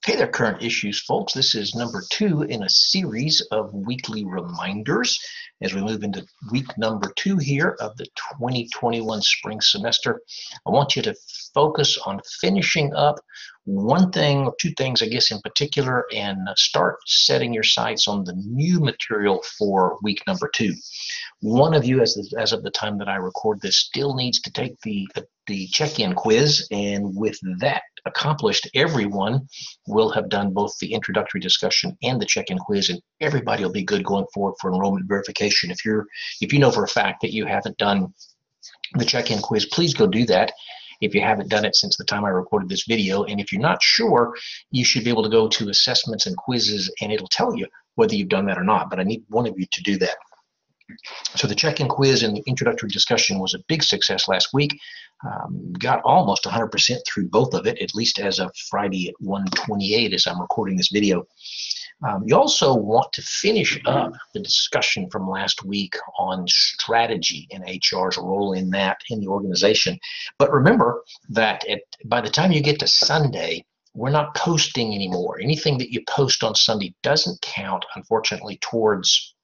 Hey there, current issues, folks. This is number 2 in a series of weekly reminders as we move into week number 2 here of the 2021 spring semester. I want you to focus on finishing up one thing or two things, I guess, in particular, and start setting your sights on the new material for week number 2. One of you, as of the time that I record this, still needs to take the check-in quiz, and with that accomplished, everyone will have done both the introductory discussion and the check-in quiz, and everybody will be good going forward for enrollment verification. If you know for a fact that you haven't done the check-in quiz, please go do that if you haven't done it since the time I recorded this video. And if you're not sure, you should be able to go to assessments and quizzes, and it'll tell you whether you've done that or not, but I need one of you to do that. So the check-in quiz and the introductory discussion was a big success last week. Got almost 100% through both of it, at least as of Friday at 1:28 as I'm recording this video. You also want to finish up the discussion from last week on strategy and HR's role in that in the organization. But remember that by the time you get to Sunday, we're not posting anymore. Anything that you post on Sunday doesn't count, unfortunately, towards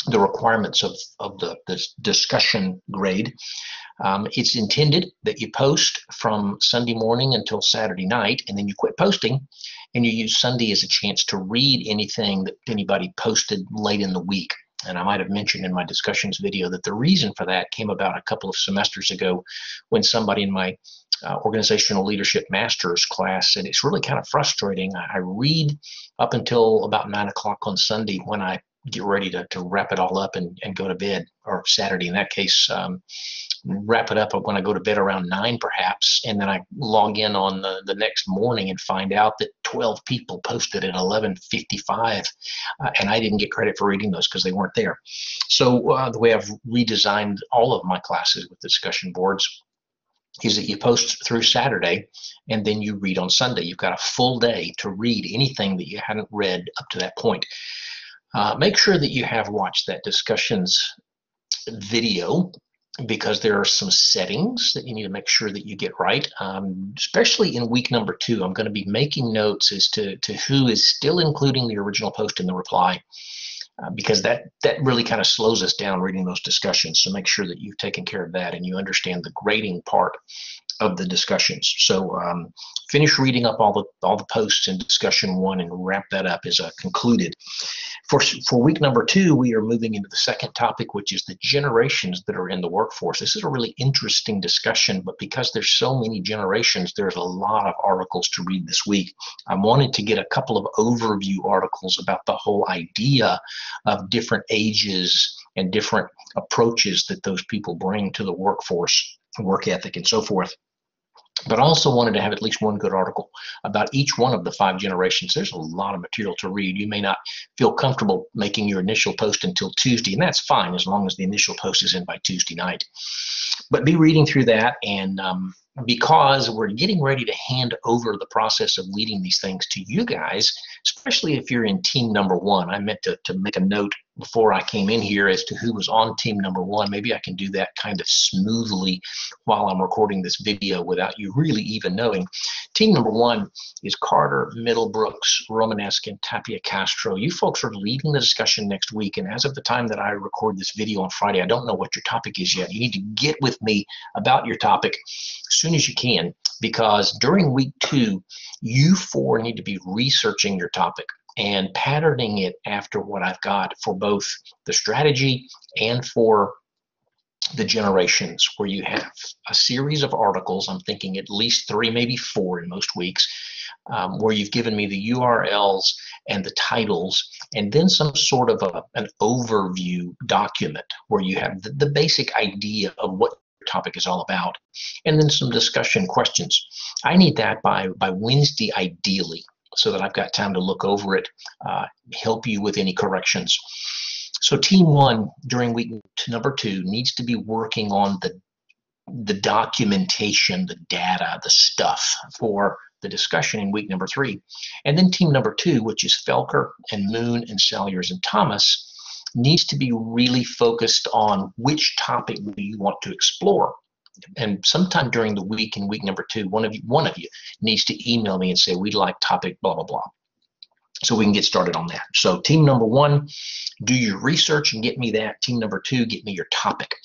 the requirements of the discussion grade. It's intended that you post from Sunday morning until Saturday night, and then you quit posting, and you use Sunday as a chance to read anything that anybody posted late in the week. And I might have mentioned in my discussions video that the reason for that came about a couple of semesters ago when somebody in my organizational leadership master's class said, it's really kind of frustrating. I read up until about 9 o'clock on Sunday when I get ready to wrap it all up and go to bed, or Saturday in that case, wrap it up when I go to bed around 9 perhaps, and then I log in on the next morning and find out that 12 people posted at 11:55, and I didn't get credit for reading those because they weren't there. So the way I've redesigned all of my classes with discussion boards is that you post through Saturday and then you read on Sunday. You've got a full day to read anything that you hadn't read up to that point. Make sure that you have watched that discussions video, because there are some settings that you need to make sure that you get right. Especially in week number 2, I'm going to be making notes as to who is still including the original post in the reply, because that really kind of slows us down reading those discussions. So make sure that you've taken care of that and you understand the grading part of the discussions. So finish reading up all the posts in discussion 1 and wrap that up as concluded. For week number 2, we are moving into the second topic, which is the generations that are in the workforce. This is a really interesting discussion, but because there's so many generations, there's a lot of articles to read this week. I wanted to get a couple of overview articles about the whole idea of different ages and different approaches that those people bring to the workforce, work ethic, and so forth. But I also wanted to have at least one good article about each one of the 5 generations. There's a lot of material to read. You may not feel comfortable making your initial post until Tuesday, and that's fine as long as the initial post is in by Tuesday night. But be reading through that, and because we're getting ready to hand over the process of leading these things to you guys, especially if you're in team number 1. I meant to make a note before I came in here as to who was on team number 1. Maybe I can do that kind of smoothly while I'm recording this video without you really even knowing. Team number 1 is Carter, Middlebrooks, Romanesque, and Tapia Castro. You folks are leading the discussion next week, and as of the time that I record this video on Friday, I don't know what your topic is yet. You need to get with me about your topic as soon as you can, because during week 2, you 4 need to be researching your topic and patterning it after what I've got for both the strategy and for the generations, where you have a series of articles. I'm thinking at least 3, maybe 4 in most weeks, where you've given me the URLs and the titles, and then some sort of an overview document where you have the basic idea of what your topic is all about, and then some discussion questions. I need that by Wednesday ideally, so that I've got time to look over it, help you with any corrections. So team 1 during week number 2 needs to be working on the documentation, the data, the stuff for the discussion in week number 3. And then team number 2, which is Felker and Moon and Salyers and Thomas, needs to be really focused on which topic do you want to explore. and sometime during the week, in week number 2, one of you needs to email me and say, we'd like topic blah, blah, blah, so we can get started on that. So team number 1, do your research and get me that. Team number 2, get me your topic.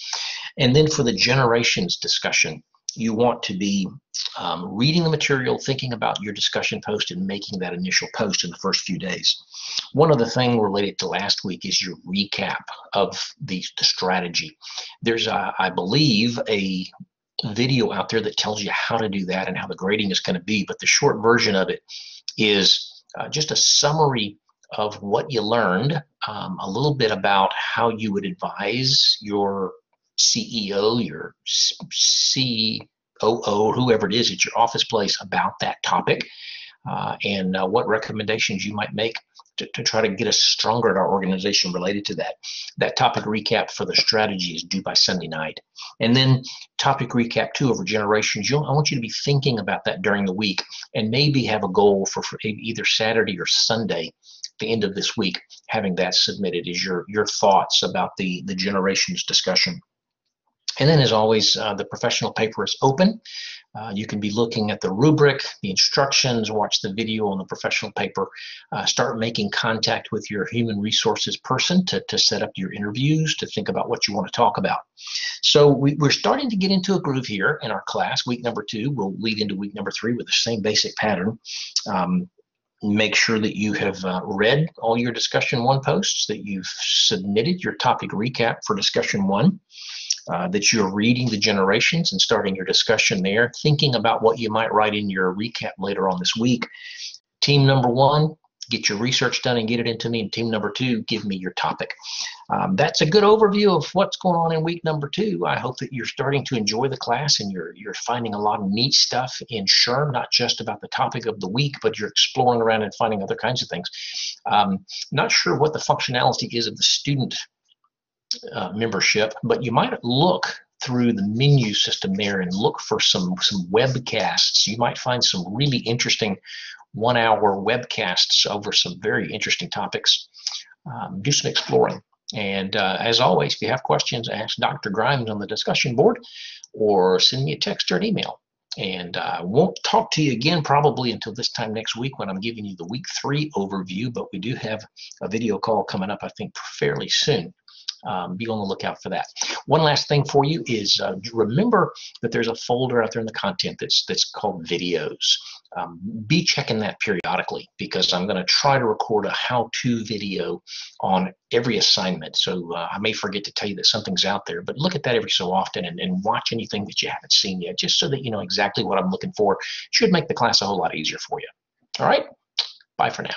And then for the generations discussion, you want to be reading the material, thinking about your discussion post, and making that initial post in the first few days. One other thing related to last week is your recap of the strategy. There's, I believe, a video out there that tells you how to do that and how the grading is going to be, but the short version of it is just a summary of what you learned, a little bit about how you would advise your CEO, your COO, whoever it is at your office place about that topic, and what recommendations you might make to try to get us stronger at our organization related to that. That topic recap for the strategy is due by Sunday night. And then topic recap 2 over generations, I want you to be thinking about that during the week, and maybe have a goal for either Saturday or Sunday, the end of this week, having that submitted as your thoughts about the generations discussion. And then, as always, the professional paper is open. You can be looking at the rubric, the instructions, watch the video on the professional paper, start making contact with your human resources person to set up your interviews, to think about what you want to talk about. So we're starting to get into a groove here in our class. Week number 2 will lead into week number 3 with the same basic pattern. Make sure that you have read all your discussion 1 posts, that you've submitted your topic recap for discussion 1, that you're reading the generations and starting your discussion there, thinking about what you might write in your recap later on this week. Team number 1, get your research done and get it into me. And team number 2, give me your topic. That's a good overview of what's going on in week number 2. I hope that you're starting to enjoy the class and you're finding a lot of neat stuff in SHRM, not just about the topic of the week, but you're exploring around and finding other kinds of things. Not sure what the functionality is of the student membership, but you might look through the menu system there and look for some webcasts. You might find some really interesting 1-hour webcasts over some very interesting topics. Do some exploring. And as always, if you have questions, ask Dr. Grimes on the discussion board or send me a text or an email. And I won't talk to you again probably until this time next week when I'm giving you the week 3 overview, but we do have a video call coming up, I think, fairly soon. Be on the lookout for that. One last thing for you is remember that there's a folder out there in the content that's called videos. Be checking that periodically, because I'm going to try to record a how-to video on every assignment. So I may forget to tell you that something's out there, but look at that every so often and watch anything that you haven't seen yet, just so that you know exactly what I'm looking for. Should make the class a whole lot easier for you. All right, bye for now.